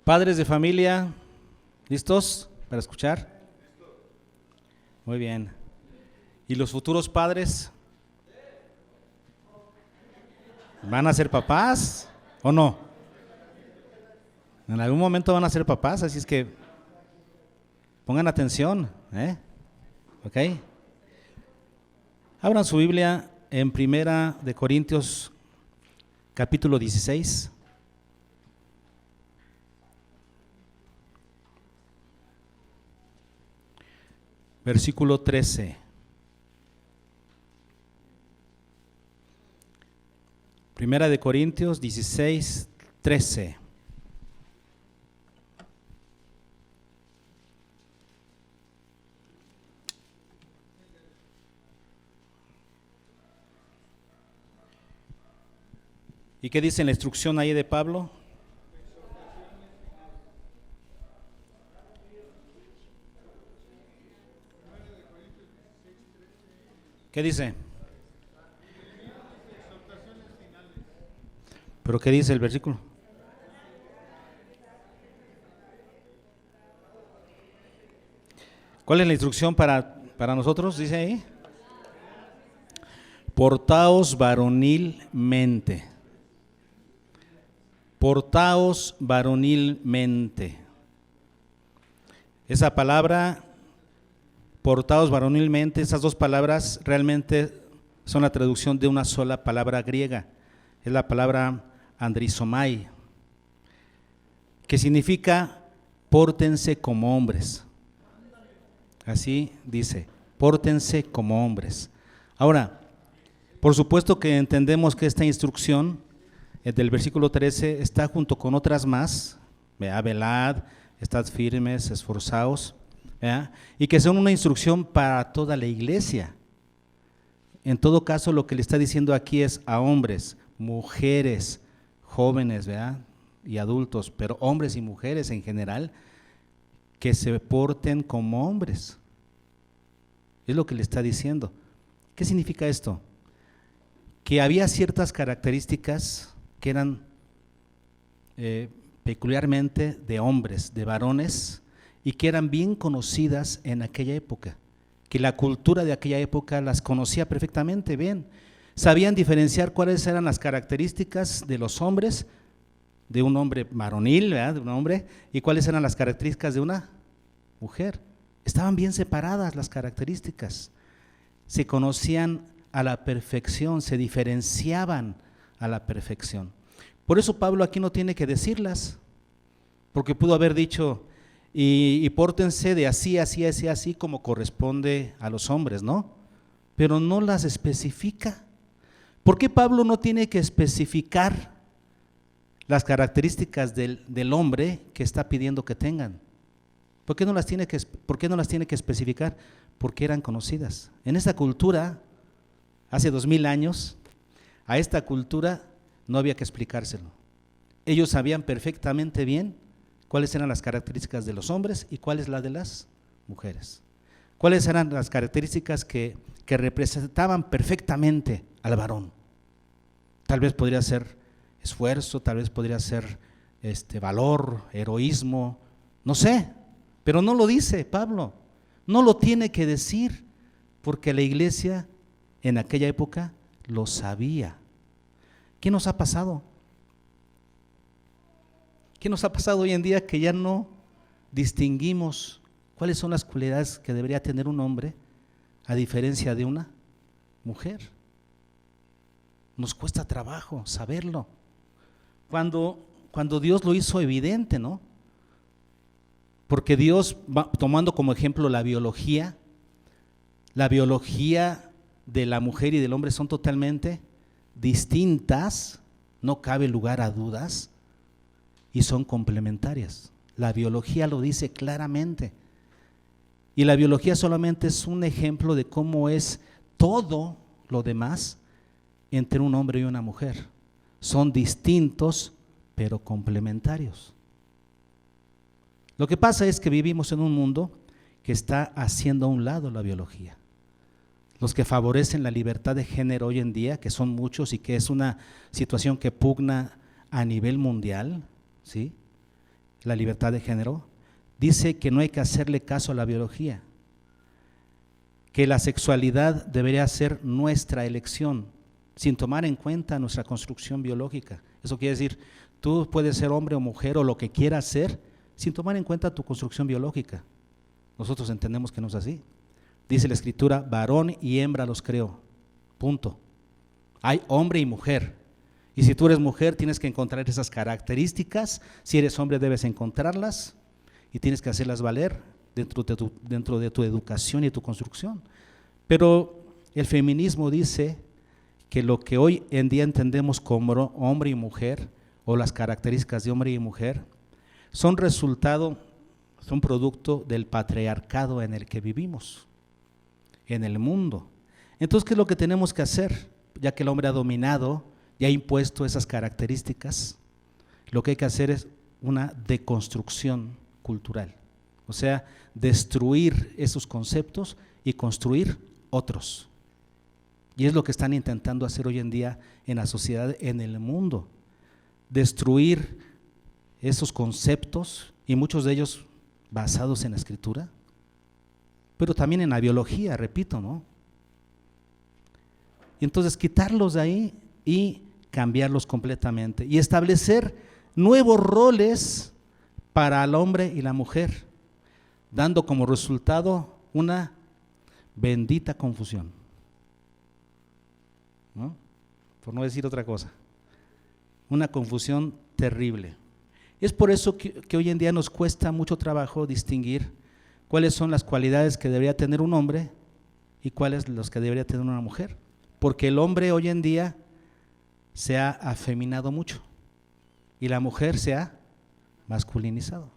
Padres de familia, ¿listos para escuchar? Muy bien. ¿Y los futuros padres? ¿Van a ser papás o no? En algún momento van a ser papás, así es que pongan atención, ¿ok? Abran su Biblia en Primera de Corintios, capítulo 16. Versículo 13. Primera de Corintios 16, 13. ¿Y qué dice la instrucción ahí de Pablo? ¿Qué dice? ¿Pero qué dice el versículo? ¿Cuál es la instrucción para nosotros? Dice ahí. Portaos varonilmente. Portaos varonilmente. Esa palabra, portaos varonilmente, esas dos palabras realmente son la traducción de una sola palabra griega. Es la palabra andrisomai, que significa pórtense como hombres. Así dice, pórtense como hombres. Ahora, por supuesto que entendemos que esta instrucción del versículo 13 está junto con otras más, velad, estad firmes, esforzaos, y que son una instrucción para toda la iglesia. En todo caso, lo que le está diciendo aquí es a hombres, mujeres, jóvenes, y adultos, pero hombres y mujeres en general, que se porten como hombres. Es lo que le está diciendo. ¿Qué significa esto? Que había ciertas características que eran peculiarmente de hombres, de varones, y que eran bien conocidas en aquella época, que la cultura de aquella época las conocía perfectamente bien. Sabían diferenciar cuáles eran las características de los hombres, de un hombre varonil, de un hombre, y cuáles eran las características de una mujer. Estaban bien separadas las características, se conocían a la perfección, se diferenciaban a la perfección. Por eso Pablo aquí no tiene que decirlas, porque pudo haber dicho, y pórtense de así, así, así, así, como corresponde a los hombres, ¿no? Pero no las especifica. ¿Por qué Pablo no tiene que especificar las características del hombre que está pidiendo que tengan? ¿Por qué no las tiene que especificar? Porque eran conocidas. En esta cultura, hace 2000 años, a esta cultura no había que explicárselo. Ellos sabían perfectamente bien cuáles eran las características de los hombres y cuáles las de las mujeres. Cuáles eran las características que representaban perfectamente al varón. Tal vez podría ser esfuerzo, tal vez podría ser valor, heroísmo, no sé, pero no lo dice Pablo, no lo tiene que decir, porque la iglesia en aquella época lo sabía. ¿Qué nos ha pasado? ¿Qué nos ha pasado hoy en día que ya no distinguimos cuáles son las cualidades que debería tener un hombre a diferencia de una mujer? Nos cuesta trabajo saberlo. Cuando Dios lo hizo evidente, ¿no? Porque Dios, tomando como ejemplo la biología de la mujer y del hombre son totalmente distintas, no cabe lugar a dudas, y son complementarias. La biología lo dice claramente. Y la biología solamente es un ejemplo de cómo es todo lo demás entre un hombre y una mujer. Son distintos, pero complementarios. Lo que pasa es que vivimos en un mundo que está haciendo a un lado la biología. Los que favorecen la libertad de género hoy en día, que son muchos y que es una situación que pugna a nivel mundial, ¿sí? la libertad de género, dice que no hay que hacerle caso a la biología, que la sexualidad debería ser nuestra elección, sin tomar en cuenta nuestra construcción biológica. Eso quiere decir, tú puedes ser hombre o mujer o lo que quieras ser, sin tomar en cuenta tu construcción biológica. Nosotros entendemos que no es así. Dice la Escritura, varón y hembra los creó, punto. Hay hombre y mujer, y si tú eres mujer tienes que encontrar esas características, si eres hombre debes encontrarlas y tienes que hacerlas valer dentro de tu educación y tu construcción. Pero el feminismo dice que lo que hoy en día entendemos como hombre y mujer, o las características de hombre y mujer, son producto del patriarcado en el que vivimos, en el mundo. Entonces, ¿qué es lo que tenemos que hacer? Ya que el hombre ha dominado y ha impuesto esas características, lo que hay que hacer es una deconstrucción cultural, o sea, destruir esos conceptos y construir otros. Y es lo que están intentando hacer hoy en día en la sociedad, en el mundo, destruir esos conceptos, y muchos de ellos basados en la Escritura, pero también en la biología, repito, ¿no? Y entonces quitarlos de ahí y cambiarlos completamente y establecer nuevos roles para el hombre y la mujer, dando como resultado una bendita confusión, ¿no? Por no decir otra cosa, una confusión terrible. Es por eso que hoy en día nos cuesta mucho trabajo distinguir cuáles son las cualidades que debería tener un hombre y cuáles las que debería tener una mujer, porque el hombre hoy en día se ha afeminado mucho y la mujer se ha masculinizado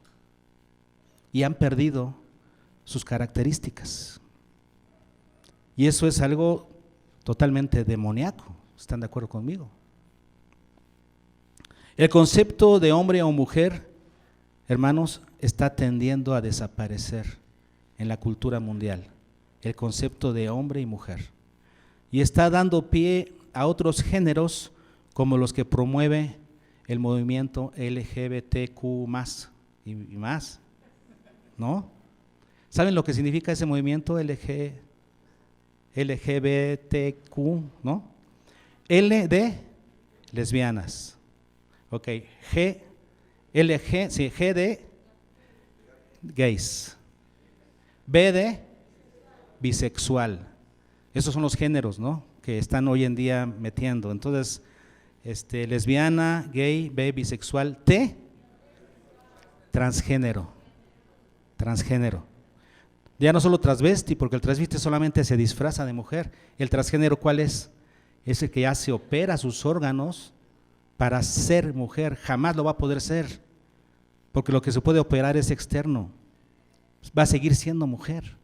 y han perdido sus características, y eso es algo totalmente demoníaco. ¿Están de acuerdo conmigo? El concepto de hombre o mujer, hermanos, está tendiendo a desaparecer en la cultura mundial, el concepto de hombre y mujer, y está dando pie a otros géneros como los que promueve el movimiento LGBTQ y más, ¿no? ¿Saben lo que significa ese movimiento LGBTQ, ¿no? L de lesbianas, ok, G de gays, B de bisexual. Esos son los géneros, ¿no?, que están hoy en día metiendo. Entonces, lesbiana, gay, B, bisexual, T, transgénero. Ya no solo transvesti, porque el transvesti solamente se disfraza de mujer. El transgénero, ¿cuál es? Es el que ya se opera sus órganos para ser mujer. Jamás lo va a poder ser, porque lo que se puede operar es externo. Va a seguir siendo mujer,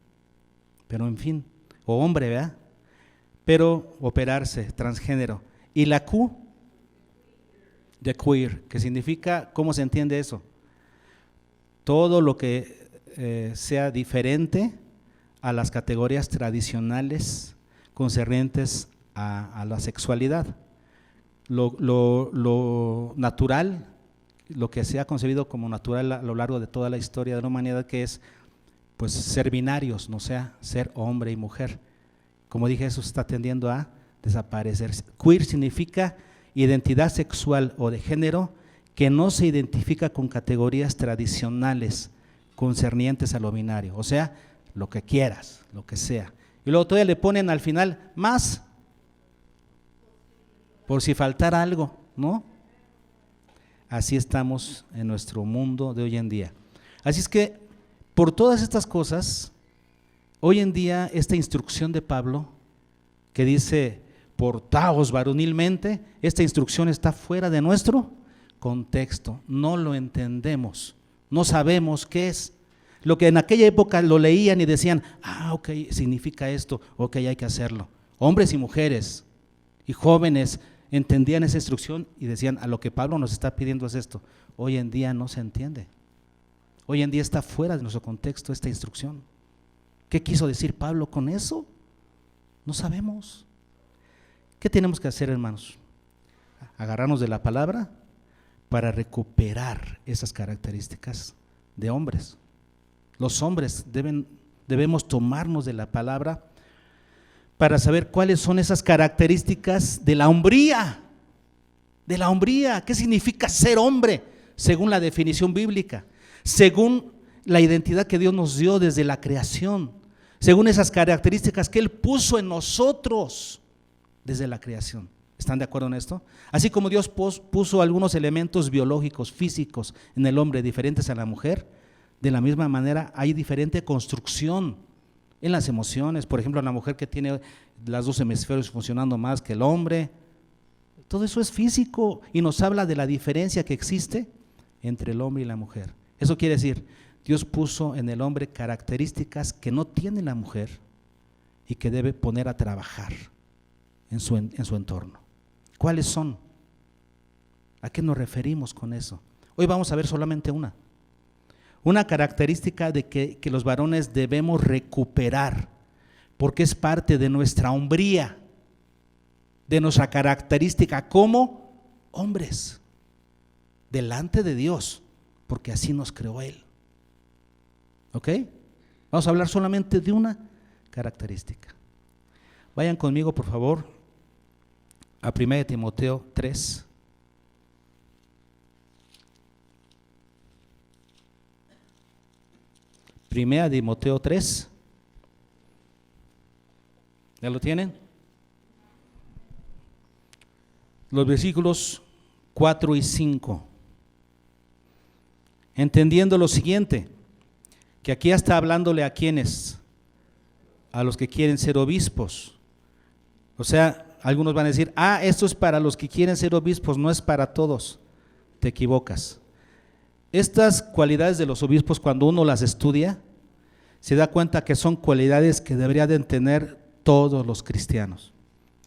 pero en fin, o hombre, ¿verdad? Pero operarse, transgénero. Y la Q, de queer, que significa, ¿cómo se entiende eso? Todo lo que sea diferente a las categorías tradicionales concernientes a la sexualidad. Lo natural, lo que se ha concebido como natural a lo largo de toda la historia de la humanidad, que es pues ser binarios, no sea ser hombre y mujer. Como dije, eso está tendiendo a desaparecer. Queer significa identidad sexual o de género que no se identifica con categorías tradicionales concernientes a lo binario, o sea, lo que quieras, lo que sea. Y luego todavía le ponen al final más, por si faltara algo, ¿no? Así estamos en nuestro mundo de hoy en día. Así es que, por todas estas cosas, hoy en día esta instrucción de Pablo, que dice, portaos varonilmente, esta instrucción está fuera de nuestro contexto, no lo entendemos, no sabemos qué es. Lo que en aquella época lo leían y decían, ok, significa esto, ok, hay que hacerlo. Hombres y mujeres y jóvenes entendían esa instrucción y decían, a lo que Pablo nos está pidiendo es esto. Hoy en día no se entiende. Hoy en día está fuera de nuestro contexto esta instrucción. ¿Qué quiso decir Pablo con eso? No sabemos. ¿Qué tenemos que hacer, hermanos? Agarrarnos de la palabra, para recuperar esas características de hombres. Los hombres debemos tomarnos de la palabra para saber cuáles son esas características de la hombría. De la hombría, ¿qué significa ser hombre? Según la definición bíblica, según la identidad que Dios nos dio desde la creación, según esas características que Él puso en nosotros desde la creación. ¿Están de acuerdo en esto? Así como Dios puso algunos elementos biológicos, físicos en el hombre diferentes a la mujer, de la misma manera hay diferente construcción en las emociones. Por ejemplo, la mujer que tiene los dos hemisferios funcionando más que el hombre, todo eso es físico y nos habla de la diferencia que existe entre el hombre y la mujer. Eso quiere decir, Dios puso en el hombre características que no tiene la mujer y que debe poner a trabajar en su entorno. ¿Cuáles son? ¿A qué nos referimos con eso? Hoy vamos a ver solamente una característica de que los varones debemos recuperar, porque es parte de nuestra hombría, de nuestra característica como hombres, delante de Dios, porque así nos creó Él. ¿Ok? Vamos a hablar solamente de una característica. Vayan conmigo, por favor, a 1 Timoteo 3. Primera de Timoteo 3. ¿Ya lo tienen? Los versículos 4 y 5. Entendiendo lo siguiente, que aquí está hablándole a quienes, a los que quieren ser obispos. O sea, algunos van a decir, esto es para los que quieren ser obispos, no es para todos. Te equivocas. Estas cualidades de los obispos, cuando uno las estudia, se da cuenta que son cualidades que deberían de tener todos los cristianos.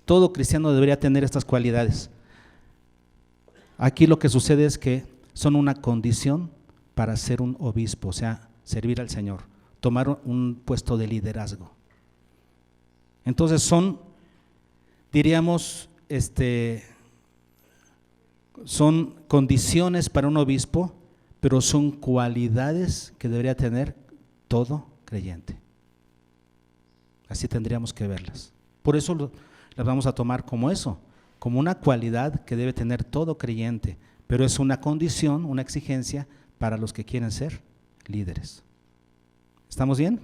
Todo cristiano debería tener estas cualidades. Aquí lo que sucede es que son una condición para ser un obispo, o sea, servir al Señor, tomar un puesto de liderazgo. Entonces son, diríamos, son condiciones para un obispo, pero son cualidades que debería tener todo creyente. Así tendríamos que verlas. Por eso las vamos a tomar como eso, como una cualidad que debe tener todo creyente, pero es una condición, una exigencia para los que quieren ser líderes. ¿Estamos bien?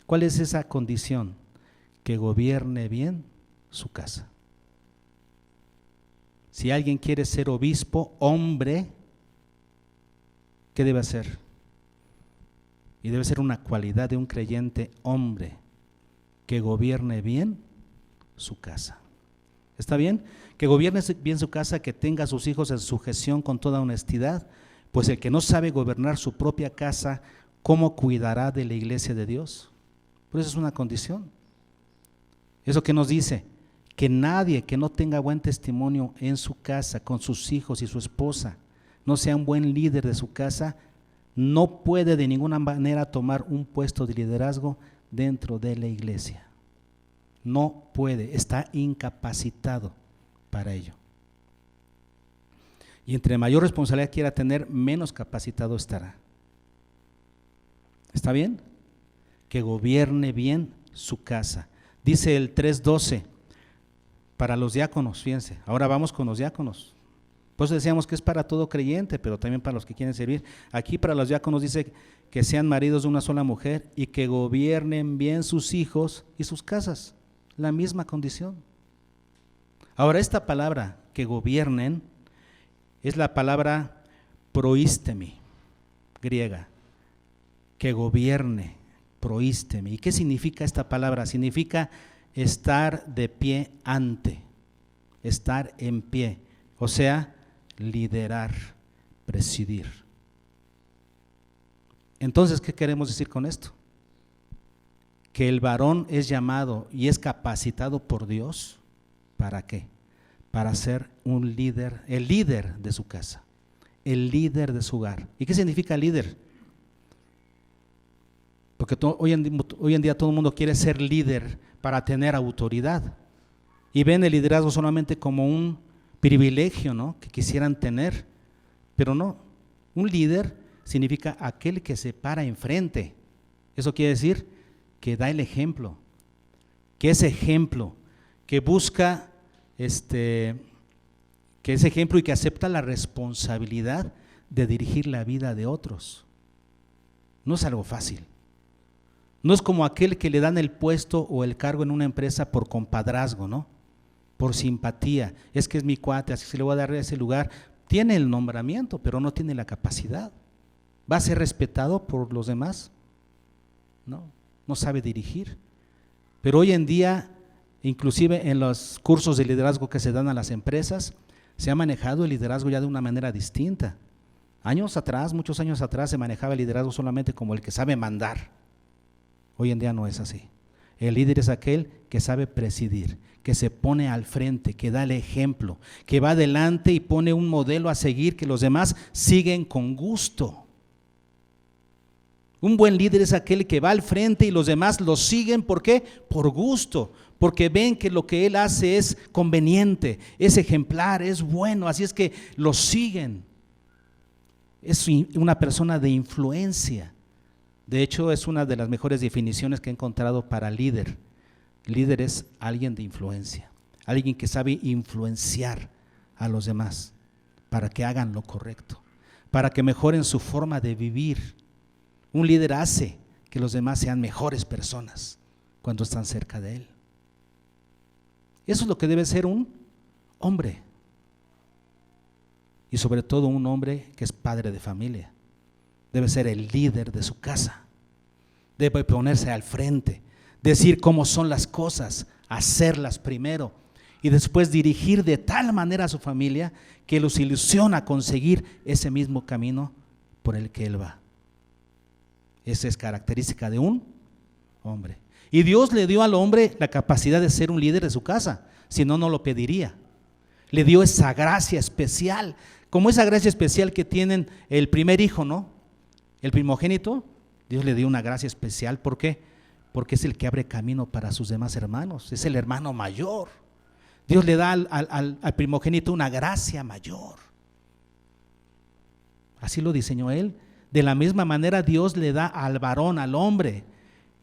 ¿Cuál es esa condición? Que gobierne bien su casa. Si alguien quiere ser obispo, hombre, ¿qué debe hacer? Y debe ser una cualidad de un creyente hombre, que gobierne bien su casa. ¿Está bien? Que gobierne bien su casa, que tenga a sus hijos en sujeción con toda honestidad, pues el que no sabe gobernar su propia casa, ¿cómo cuidará de la iglesia de Dios? Por eso es una condición. ¿Eso qué nos dice? Que nadie que no tenga buen testimonio en su casa, con sus hijos y su esposa, no sea un buen líder de su casa, no puede de ninguna manera tomar un puesto de liderazgo dentro de la iglesia. No puede, está incapacitado para ello. Y entre mayor responsabilidad quiera tener, menos capacitado estará. ¿Está bien? Que gobierne bien su casa. Dice el 3:12, para los diáconos, fíjense, ahora vamos con los diáconos. Por eso decíamos que es para todo creyente, pero también para los que quieren servir. Aquí para los diáconos dice que sean maridos de una sola mujer y que gobiernen bien sus hijos y sus casas. La misma condición. Ahora esta palabra, que gobiernen, es la palabra proístemi, griega, que gobierne, proístemi. ¿Y qué significa esta palabra? Significa estar de pie ante, estar en pie, o sea, liderar, presidir. Entonces, ¿qué queremos decir con esto? Que el varón es llamado y es capacitado por Dios, ¿para qué? Para ser un líder, el líder de su casa, el líder de su hogar. ¿Y qué significa líder? Porque hoy en día todo el mundo quiere ser líder para tener autoridad y ven el liderazgo solamente como un privilegio, ¿no?, que quisieran tener, Pero no, un líder significa aquel que se para enfrente. Eso quiere decir que da el ejemplo, que es ejemplo, que busca que es ejemplo y que acepta la responsabilidad de dirigir la vida de otros. No es algo fácil. No es como aquel que le dan el puesto o el cargo en una empresa por compadrazgo, ¿no? Por simpatía. Es que es mi cuate, así se le voy a dar ese lugar. Tiene el nombramiento, pero no tiene la capacidad. ¿Va a ser respetado por los demás? No, no sabe dirigir. Pero hoy en día, inclusive en los cursos de liderazgo que se dan a las empresas, se ha manejado el liderazgo ya de una manera distinta. Años atrás, muchos años atrás, se manejaba el liderazgo solamente como el que sabe mandar. Hoy en día no es así. El líder es aquel que sabe presidir, que se pone al frente, que da el ejemplo, que va adelante y pone un modelo a seguir que los demás siguen con gusto. Un buen líder es aquel que va al frente y los demás lo siguen, ¿por qué? Por gusto, porque ven que lo que él hace es conveniente, es ejemplar, es bueno, así es que lo siguen. Es una persona de influencia. De hecho, es una de las mejores definiciones que he encontrado para líder. Líder es alguien de influencia, alguien que sabe influenciar a los demás para que hagan lo correcto, para que mejoren su forma de vivir. Un líder hace que los demás sean mejores personas cuando están cerca de él. Eso es lo que debe ser un hombre. Y sobre todo un hombre que es padre de familia. Debe ser el líder de su casa. Debe ponerse al frente, decir cómo son las cosas, hacerlas primero y después dirigir de tal manera a su familia que los ilusiona a conseguir ese mismo camino por el que él va. Esa es característica de un hombre. Y Dios le dio al hombre la capacidad de ser un líder de su casa, si no, no lo pediría. Le dio esa gracia especial, como esa gracia especial que tienen el primer hijo, ¿no? El primogénito, Dios le dio una gracia especial. ¿Por qué? Porque es el que abre camino para sus demás hermanos, es el hermano mayor. Dios le da al primogénito una gracia mayor. Así lo diseñó Él. De la misma manera Dios le da al varón, al hombre,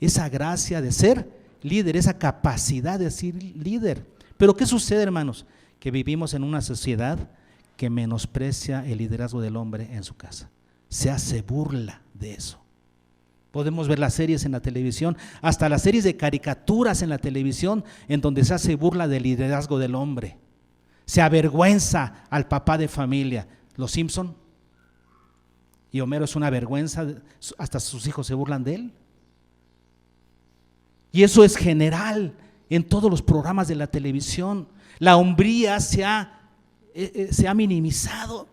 esa gracia de ser líder, esa capacidad de ser líder. Pero ¿qué sucede, hermanos? Que vivimos en una sociedad que menosprecia el liderazgo del hombre en su casa. Se hace burla de eso. Podemos ver las series en la televisión, hasta las series de caricaturas en la televisión, en donde se hace burla del liderazgo del hombre. Se avergüenza al papá de familia. Los Simpson y Homero es una vergüenza, hasta sus hijos se burlan de él. Y eso es general en todos los programas de la televisión. La hombría se ha minimizado,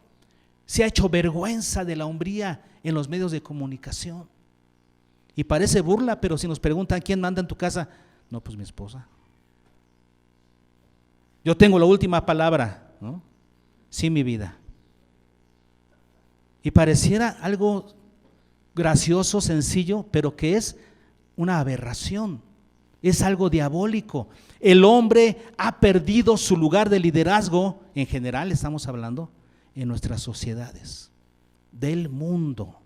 se ha hecho vergüenza de la hombría en los medios de comunicación. Y parece burla, pero si nos preguntan quién manda en tu casa, no, pues mi esposa. Yo tengo la última palabra, ¿no? Sí, mi vida. Y pareciera algo gracioso, sencillo, pero que es una aberración, es algo diabólico. El hombre ha perdido su lugar de liderazgo, en general estamos hablando, en nuestras sociedades, del mundo.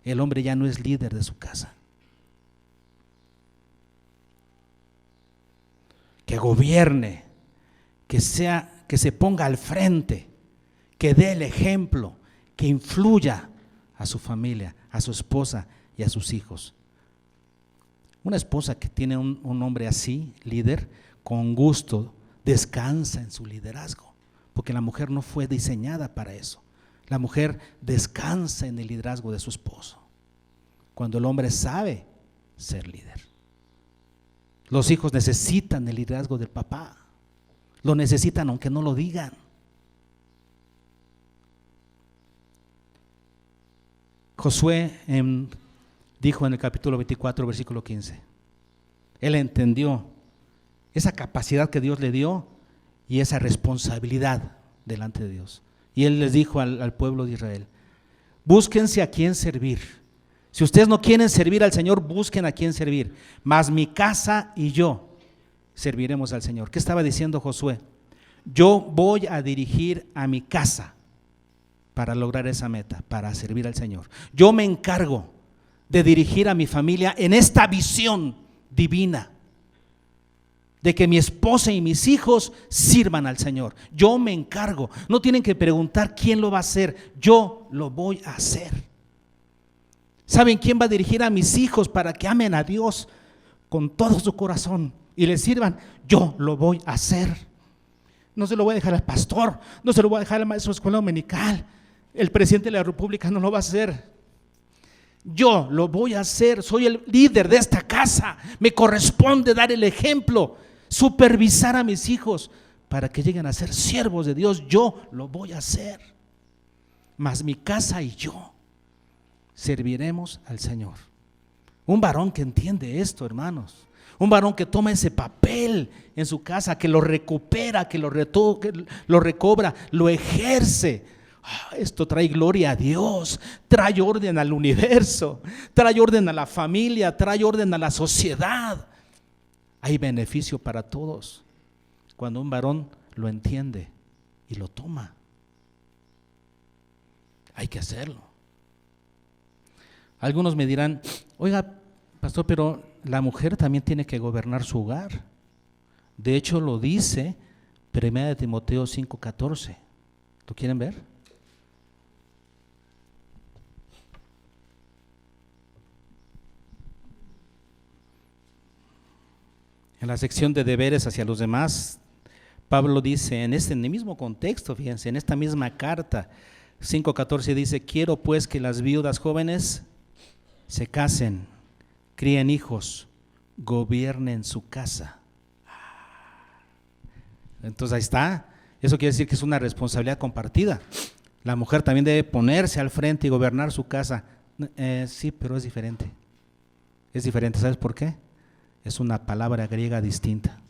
El hombre ya no es líder de su casa. Que gobierne, que se ponga al frente, que dé el ejemplo, que influya a su familia, a su esposa y a sus hijos. Una esposa que tiene un hombre así, líder, con gusto, descansa en su liderazgo, porque la mujer no fue diseñada para eso. La mujer descansa en el liderazgo de su esposo, cuando el hombre sabe ser líder. Los hijos necesitan el liderazgo del papá, lo necesitan aunque no lo digan. Josué dijo en el capítulo 24, versículo 15, él entendió esa capacidad que Dios le dio y esa responsabilidad delante de Dios. Y él les dijo al pueblo de Israel: búsquense a quién servir. Si ustedes no quieren servir al Señor, busquen a quién servir. Mas mi casa y yo serviremos al Señor. ¿Qué estaba diciendo Josué? Yo voy a dirigir a mi casa. para lograr esa meta, para servir al Señor. Yo me encargo de dirigir a mi familia en esta visión divina, de que mi esposa y mis hijos sirvan al Señor. Yo me encargo. No tienen que preguntar quién lo va a hacer, yo lo voy a hacer. ¿Saben quién va a dirigir a mis hijos para que amen a Dios con todo su corazón y le sirvan? Yo lo voy a hacer. No se lo voy a dejar al pastor, no se lo voy a dejar al maestro de escuela dominical, el presidente de la República no lo va a hacer. Yo lo voy a hacer, soy el líder de esta casa, me corresponde dar el ejemplo, supervisar a mis hijos para que lleguen a ser siervos de Dios. Yo lo voy a hacer, mas mi casa y yo serviremos al Señor. Un varón que entiende esto, hermanos, un varón que toma ese papel en su casa, que lo recupera, que lo recobra, lo ejerce. Esto trae gloria a Dios, trae orden al universo, trae orden a la familia, trae orden a la sociedad. Hay beneficio para todos cuando un varón lo entiende y lo toma. Hay que hacerlo. Algunos me dirán: oiga, pastor, pero la mujer también tiene que gobernar su hogar. De hecho, lo dice 1 Timoteo 5:14. ¿Lo quieren ver? En la sección de deberes hacia los demás, Pablo dice en el mismo contexto, fíjense, en esta misma carta 5:14 dice: quiero pues que las viudas jóvenes se casen, críen hijos, gobiernen su casa. Entonces ahí está, eso quiere decir que es una responsabilidad compartida. La mujer también debe ponerse al frente y gobernar su casa. Sí, pero es diferente. Es diferente, ¿sabes por qué? Es una palabra griega distinta.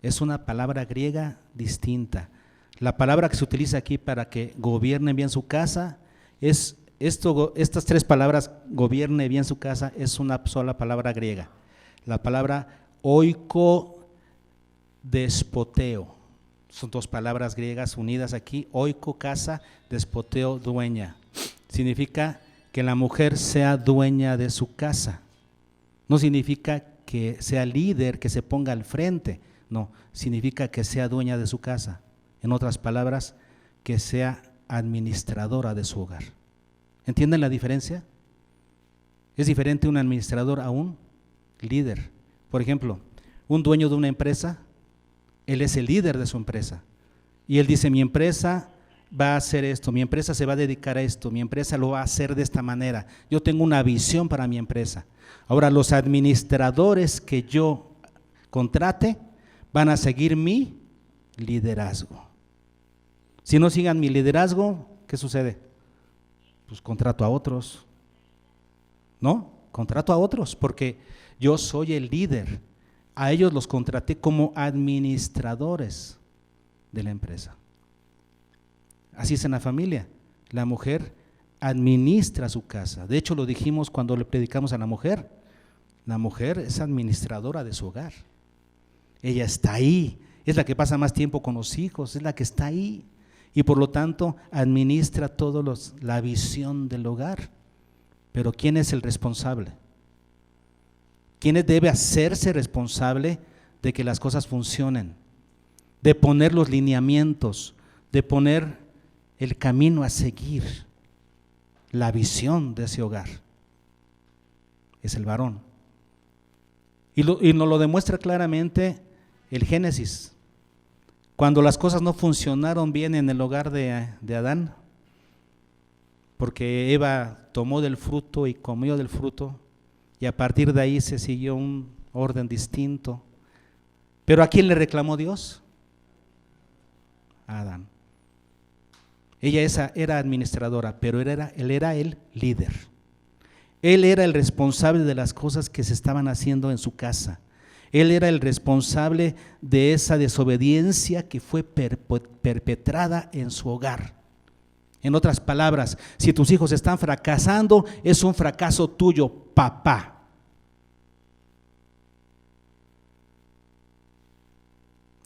Es una palabra griega distinta. La palabra que se utiliza aquí para que gobiernen bien su casa es estas tres palabras, gobierne bien su casa, es una sola palabra griega. La palabra oikodespoteo. Son dos palabras griegas unidas aquí: oiko, casa, despoteo, dueña. Significa que la mujer sea dueña de su casa. No significa que sea líder, que se ponga al frente, no, significa que sea dueña de su casa. En otras palabras, que sea administradora de su hogar. ¿Entienden la diferencia? Es diferente un administrador a un líder. Por ejemplo, un dueño de una empresa, él es el líder de su empresa. Y él dice: mi empresa va a hacer esto, mi empresa se va a dedicar a esto, mi empresa lo va a hacer de esta manera. Yo tengo una visión para mi empresa. Ahora, los administradores que yo contrate van a seguir mi liderazgo. Si no sigan mi liderazgo, ¿qué sucede? Pues contrato a otros. ¿No? Contrato a otros porque yo soy el líder. A ellos los contraté como administradores de la empresa. Así es en la familia. La mujer administra su casa. De hecho, lo dijimos cuando le predicamos a la mujer. La mujer es administradora de su hogar. Ella está ahí, es la que pasa más tiempo con los hijos, es la que está ahí. Y por lo tanto, administra la visión del hogar. Pero ¿quién es el responsable? ¿Quién debe hacerse responsable de que las cosas funcionen? De poner los lineamientos, de poner el camino a seguir, la visión de ese hogar. Es el varón. Y nos lo demuestra claramente el Génesis. Cuando las cosas no funcionaron bien en el hogar de Adán, porque Eva tomó del fruto y comió del fruto, y a partir de ahí se siguió un orden distinto. ¿Pero a quién le reclamó Dios? A Adán. Ella era administradora, pero él era el líder. Él era el responsable de las cosas que se estaban haciendo en su casa. Él era el responsable de esa desobediencia que fue perpetrada en su hogar. En otras palabras, si tus hijos están fracasando, es un fracaso tuyo, papá.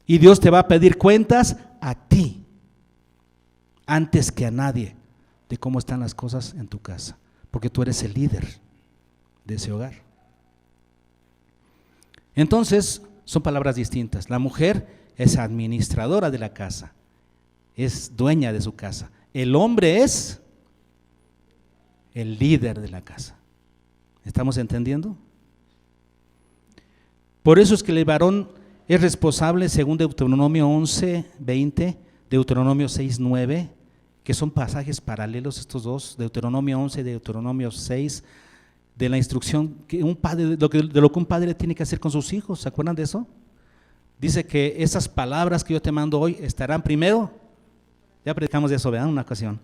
Y Dios te va a pedir cuentas a ti. antes que a nadie de cómo están las cosas en tu casa, porque tú eres el líder de ese hogar. Entonces, son palabras distintas. La mujer es administradora de la casa, es dueña de su casa. El hombre es el líder de la casa. ¿Estamos entendiendo? Por eso es que el varón es responsable, según Deuteronomio 11:20, Deuteronomio 6:9, que son pasajes paralelos estos dos, Deuteronomio 11 y Deuteronomio 6, de la instrucción que un padre, de lo que un padre tiene que hacer con sus hijos. ¿Se acuerdan de eso? Dice que esas palabras que yo te mando hoy estarán primero, ya predicamos de eso, ¿verdad? En una ocasión.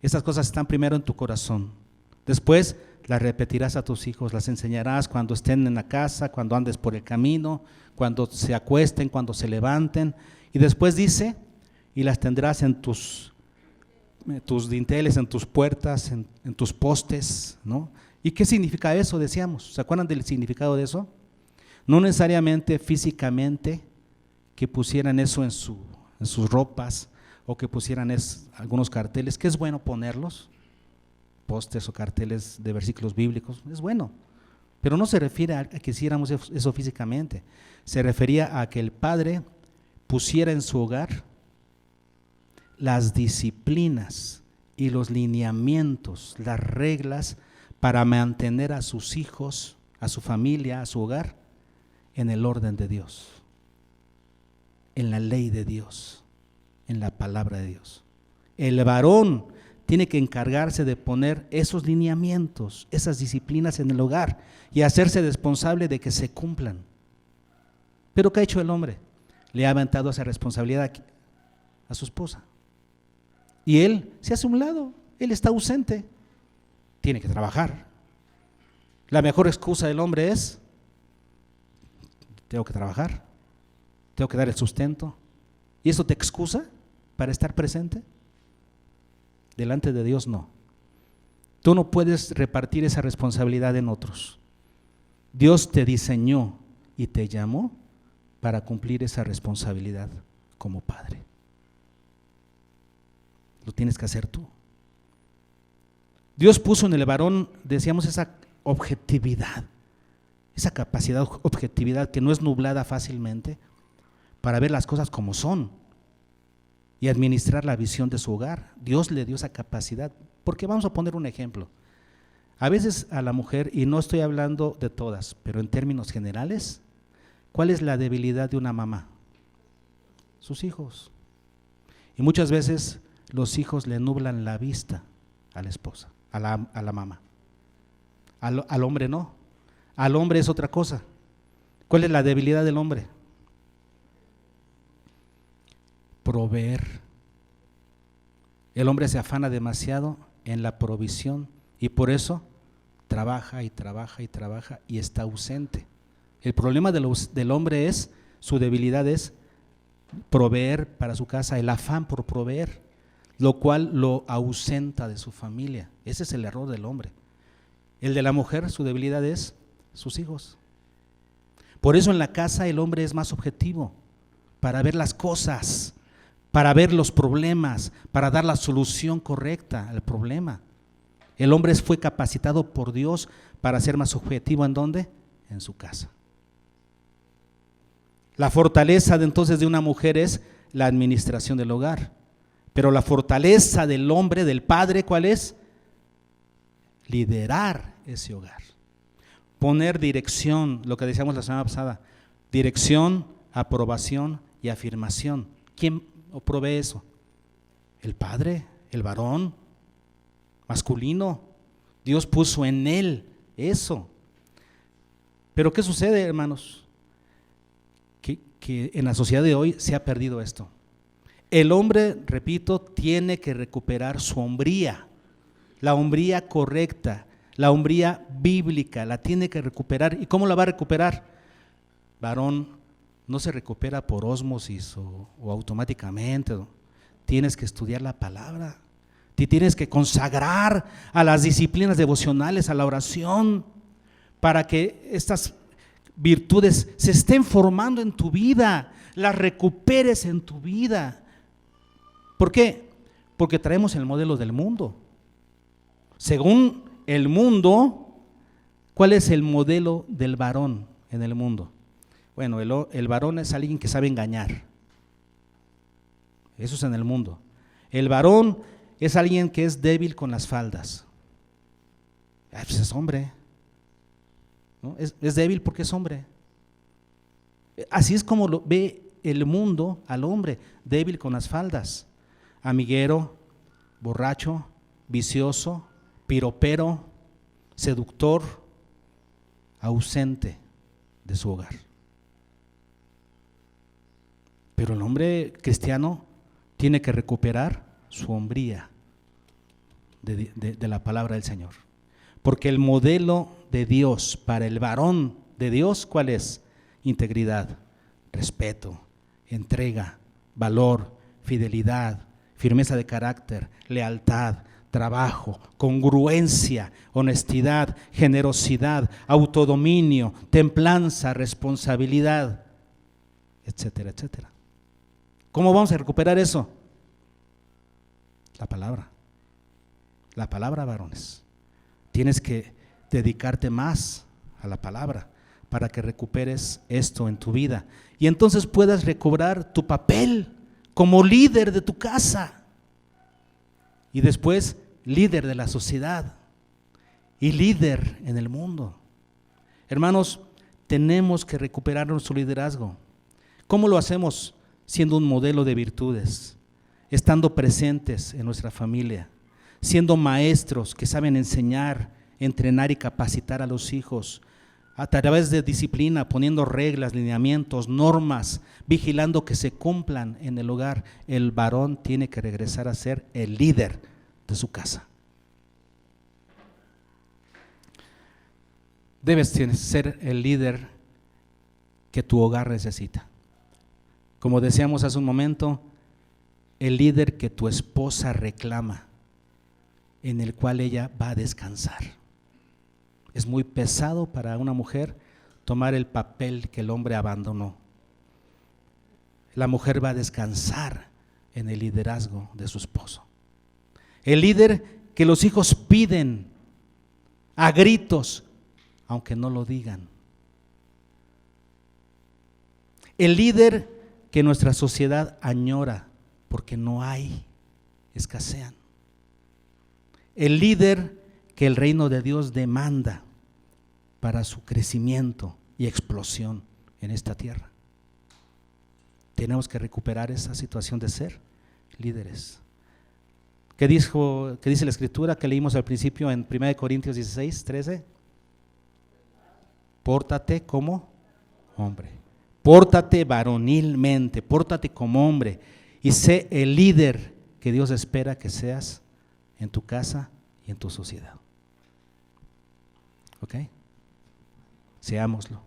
Estas cosas están primero en tu corazón. Después las repetirás a tus hijos, las enseñarás cuando estén en la casa, cuando andes por el camino, cuando se acuesten, cuando se levanten. Y después dice, y las tendrás en tus dinteles, en tus puertas, en tus postes, ¿no? ¿Y qué significa eso? Decíamos, ¿se acuerdan del significado de eso? No necesariamente físicamente que pusieran eso en sus ropas o que pusieran algunos carteles, que es bueno ponerlos, postes o carteles de versículos bíblicos, es bueno, pero no se refiere a que hiciéramos eso físicamente, se refería a que el padre pusiera en su hogar las disciplinas y los lineamientos, las reglas para mantener a sus hijos, a su familia, a su hogar en el orden de Dios, en la ley de Dios, en la palabra de Dios. El varón tiene que encargarse de poner esos lineamientos, esas disciplinas en el hogar y hacerse responsable de que se cumplan. Pero ¿qué ha hecho el hombre? Le ha aventado esa responsabilidad a su esposa. Y él se hace a un lado, él está ausente, tiene que trabajar. La mejor excusa del hombre es: tengo que trabajar, tengo que dar el sustento. ¿Y eso te excusa para estar presente? Delante de Dios no. Tú no puedes repartir esa responsabilidad en otros. Dios te diseñó y te llamó para cumplir esa responsabilidad como padre. Lo tienes que hacer tú. Dios puso en el varón, decíamos, esa objetividad, esa capacidad, objetividad que no es nublada fácilmente, para ver las cosas como son y administrar la visión de su hogar. Dios le dio esa capacidad, porque vamos a poner un ejemplo. A veces a la mujer, y no estoy hablando de todas, pero en términos generales, ¿cuál es la debilidad de una mamá? Sus hijos. Y muchas veces los hijos le nublan la vista a la esposa, a la mamá. Al hombre no. Al hombre es otra cosa. ¿Cuál es la debilidad del hombre? Proveer. El hombre se afana demasiado en la provisión y por eso trabaja y trabaja y trabaja y está ausente. El problema del hombre es, su debilidad es proveer para su casa, el afán por proveer, lo cual lo ausenta de su familia. Ese es el error del hombre. El de la mujer, su debilidad es sus hijos. Por eso en la casa el hombre es más objetivo, para ver las cosas, para ver los problemas, para dar la solución correcta al problema. El hombre fue capacitado por Dios para ser más objetivo. ¿En dónde? En su casa. La fortaleza entonces de una mujer es la administración del hogar, pero la fortaleza del hombre, del padre, ¿cuál es? Liderar ese hogar, poner dirección, lo que decíamos la semana pasada, dirección, aprobación y afirmación. ¿Quién provee eso? El padre, el varón masculino. Dios puso en él eso. Pero ¿qué sucede, hermanos? Que en la sociedad de hoy se ha perdido esto. El hombre, repito, tiene que recuperar su hombría, la hombría correcta, la hombría bíblica, la tiene que recuperar. ¿Y cómo la va a recuperar? Varón, no se recupera por ósmosis o automáticamente. Tienes que estudiar la palabra, te tienes que consagrar a las disciplinas devocionales, a la oración, para que estas virtudes se estén formando en tu vida, las recuperes en tu vida. ¿Por qué? porque traemos el modelo del mundo. Según el mundo, ¿cuál es el modelo del varón en el mundo? Bueno, el varón es alguien que sabe engañar. Eso es en el mundo. El varón es alguien que es débil con las faldas. Pues es hombre, ¿no? Es débil porque es hombre. Así es como lo ve el mundo al hombre, débil con las faldas, amiguero, borracho, vicioso, piropero, seductor, ausente de su hogar. Pero el hombre cristiano tiene que recuperar su hombría de la palabra del Señor. Porque el modelo de Dios para el varón de Dios, ¿cuál es? Integridad, respeto, entrega, valor, fidelidad, firmeza de carácter, lealtad, trabajo, congruencia, honestidad, generosidad, autodominio, templanza, responsabilidad, etcétera, etcétera. ¿Cómo vamos a recuperar eso? La palabra, varones. Tienes que dedicarte más a la palabra para que recuperes esto en tu vida y entonces puedas recobrar tu papel como líder de tu casa y después líder de la sociedad y líder en el mundo. Hermanos, tenemos que recuperar nuestro liderazgo. ¿Cómo lo hacemos? Siendo un modelo de virtudes, estando presentes en nuestra familia, siendo maestros que saben enseñar, entrenar y capacitar a los hijos a través de disciplina, poniendo reglas, lineamientos, normas, vigilando que se cumplan en el hogar. El varón tiene que regresar a ser el líder de su casa. Debes ser el líder que tu hogar necesita. Como decíamos hace un momento, el líder que tu esposa reclama, en el cual ella va a descansar. Es muy pesado para una mujer tomar el papel que el hombre abandonó. La mujer va a descansar en el liderazgo de su esposo. El líder que los hijos piden a gritos, aunque no lo digan. El líder que nuestra sociedad añora porque no hay, escasean. El líder que el reino de Dios demanda para su crecimiento y explosión en esta tierra. Tenemos que recuperar esa situación de ser líderes. ¿Qué dice la Escritura que leímos al principio en 1 Corintios 16, 13? Pórtate como hombre, pórtate varonilmente, pórtate como hombre y sé el líder que Dios espera que seas en tu casa y en tu sociedad. ¿Ok? Seámoslo.